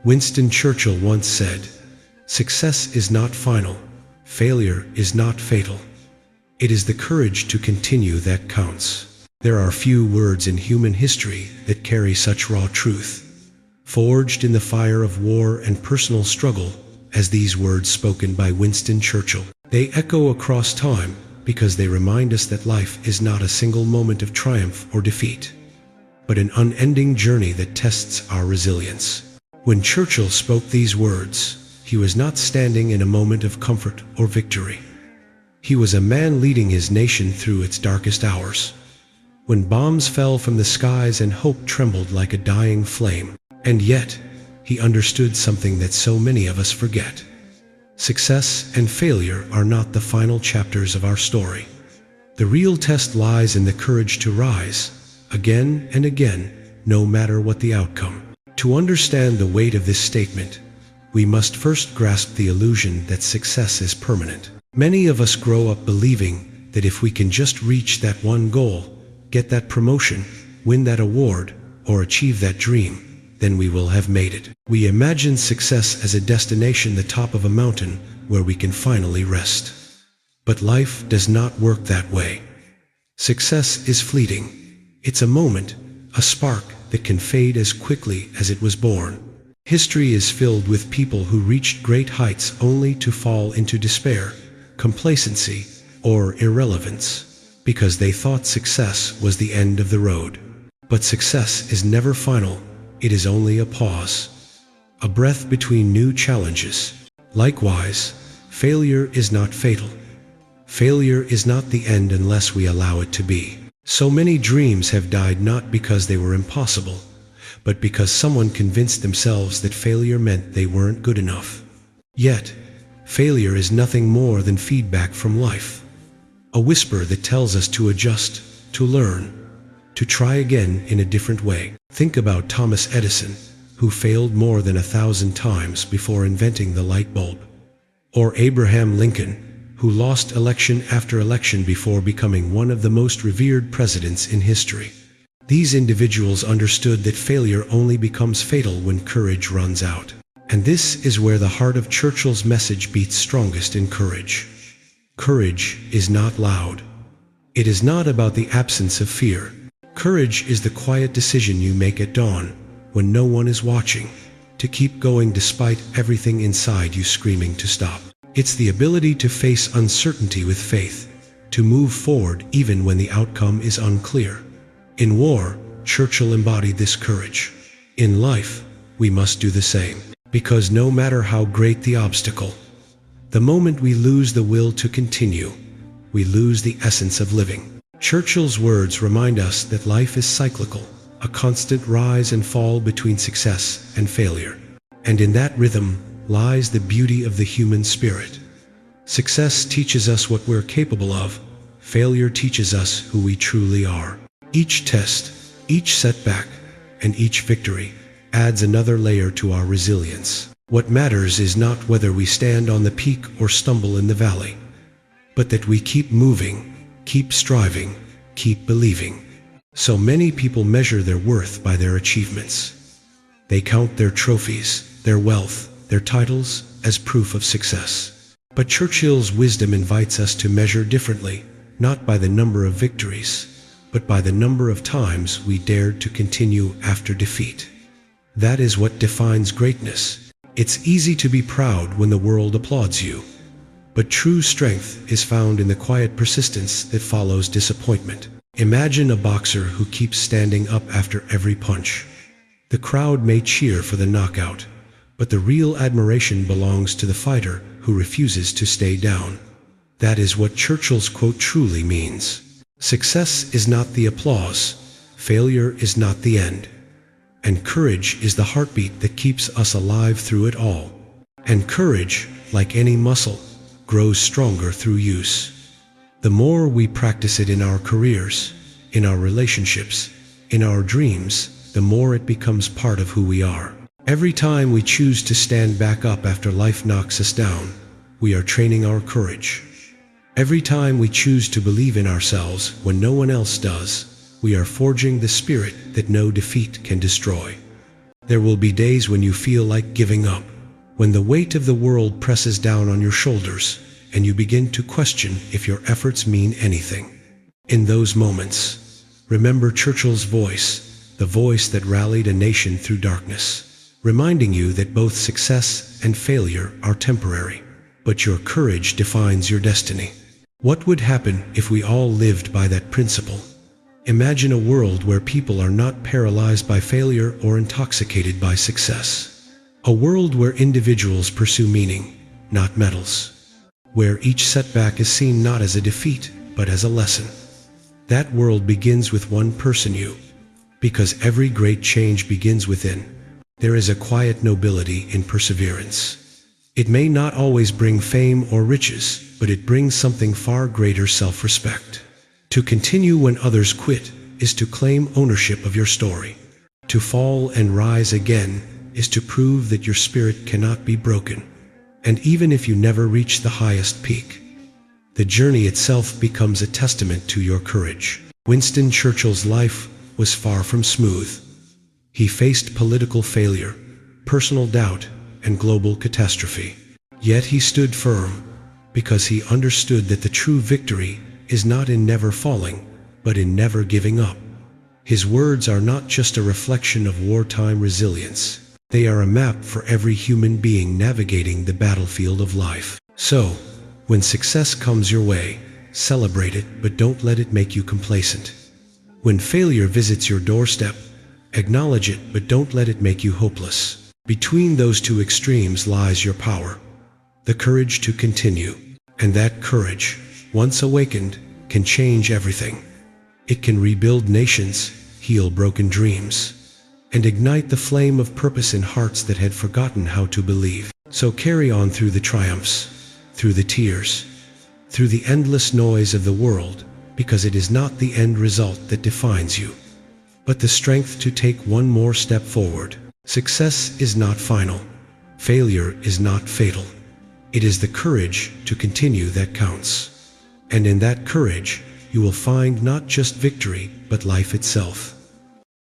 Winston Churchill once said, "Success is not final, failure is not fatal. It is the courage to continue that counts." There are few words in human history that carry such raw truth, forged in the fire of war and personal struggle, as these words spoken by Winston Churchill. They echo across time because they remind us that life is not a single moment of triumph or defeat, but an unending journey that tests our resilience. When Churchill spoke these words, he was not standing in a moment of comfort or victory. He was a man leading his nation through its darkest hours, when bombs fell from the skies and hope trembled like a dying flame. And yet, he understood something that so many of us forget. Success and failure are not the final chapters of our story. The real test lies in the courage to rise, again and again, no matter what the outcome. To understand the weight of this statement, we must first grasp the illusion that success is permanent. Many of us grow up believing that if we can just reach that one goal, get that promotion, win that award, or achieve that dream, then we will have made it. We imagine success as a destination, the top of a mountain where we can finally rest. But life does not work that way. Success is fleeting. It's a moment, a spark that can fade as quickly as it was born. History is filled with people who reached great heights only to fall into despair, complacency, or irrelevance, because they thought success was the end of the road. But success is never final. It is only a pause, a breath between new challenges. Likewise, failure is not fatal. Failure is not the end unless we allow it to be. So many dreams have died not because they were impossible, but because someone convinced themselves that failure meant they weren't good enough. Yet, failure is nothing more than feedback from life, a whisper that tells us to adjust, to learn, to try again in a different way. Think about Thomas Edison, who failed more than 1,000 times before inventing the light bulb, or Abraham Lincoln, who lost election after election before becoming one of the most revered presidents in history. These individuals understood that failure only becomes fatal when courage runs out. And this is where the heart of Churchill's message beats strongest in courage. Courage is not loud. It is not about the absence of fear. Courage is the quiet decision you make at dawn, when no one is watching, to keep going despite everything inside you screaming to stop. It's the ability to face uncertainty with faith, to move forward even when the outcome is unclear. In war, Churchill embodied this courage. In life, we must do the same, because no matter how great the obstacle, the moment we lose the will to continue, we lose the essence of living. Churchill's words remind us that life is cyclical, a constant rise and fall between success and failure. And in that rhythm lies the beauty of the human spirit. Success teaches us what we're capable of. Failure teaches us who we truly are. Each test, each setback, and each victory adds another layer to our resilience. What matters is not whether we stand on the peak or stumble in the valley, but that we keep moving, keep striving, keep believing. So many people measure their worth by their achievements. They count their trophies, their wealth, their titles as proof of success. But Churchill's wisdom invites us to measure differently, not by the number of victories, but by the number of times we dared to continue after defeat. That is what defines greatness. It's easy to be proud when the world applauds you, but true strength is found in the quiet persistence that follows disappointment. Imagine a boxer who keeps standing up after every punch. The crowd may cheer for the knockout, but the real admiration belongs to the fighter who refuses to stay down. That is what Churchill's quote truly means. Success is not the applause, failure is not the end, and courage is the heartbeat that keeps us alive through it all. And courage, like any muscle, grows stronger through use. The more we practice it in our careers, in our relationships, in our dreams, the more it becomes part of who we are. Every time we choose to stand back up after life knocks us down, we are training our courage. Every time we choose to believe in ourselves when no one else does, we are forging the spirit that no defeat can destroy. There will be days when you feel like giving up, when the weight of the world presses down on your shoulders, and you begin to question if your efforts mean anything. In those moments, remember Churchill's voice, the voice that rallied a nation through darkness, reminding you that both success and failure are temporary, but your courage defines your destiny. What would happen if we all lived by that principle? Imagine a world where people are not paralyzed by failure or intoxicated by success. A world where individuals pursue meaning, not medals. Where each setback is seen not as a defeat, but as a lesson. That world begins with one person, you. Because every great change begins within. There is a quiet nobility in perseverance. It may not always bring fame or riches, but it brings something far greater: self-respect. To continue when others quit is to claim ownership of your story. To fall and rise again is to prove that your spirit cannot be broken. And even if you never reach the highest peak, the journey itself becomes a testament to your courage. Winston Churchill's life was far from smooth. He faced political failure, personal doubt, and global catastrophe. Yet he stood firm, because he understood that the true victory is not in never falling, but in never giving up. His words are not just a reflection of wartime resilience. They are a map for every human being navigating the battlefield of life. So, when success comes your way, celebrate it, but don't let it make you complacent. When failure visits your doorstep, acknowledge it, but don't let it make you hopeless. Between those two extremes lies your power, the courage to continue. And that courage, once awakened, can change everything. It can rebuild nations, heal broken dreams, and ignite the flame of purpose in hearts that had forgotten how to believe. So carry on through the triumphs, through the tears, through the endless noise of the world, because it is not the end result that defines you, but the strength to take one more step forward. Success is not final. Failure is not fatal. It is the courage to continue that counts. And in that courage, you will find not just victory, but life itself.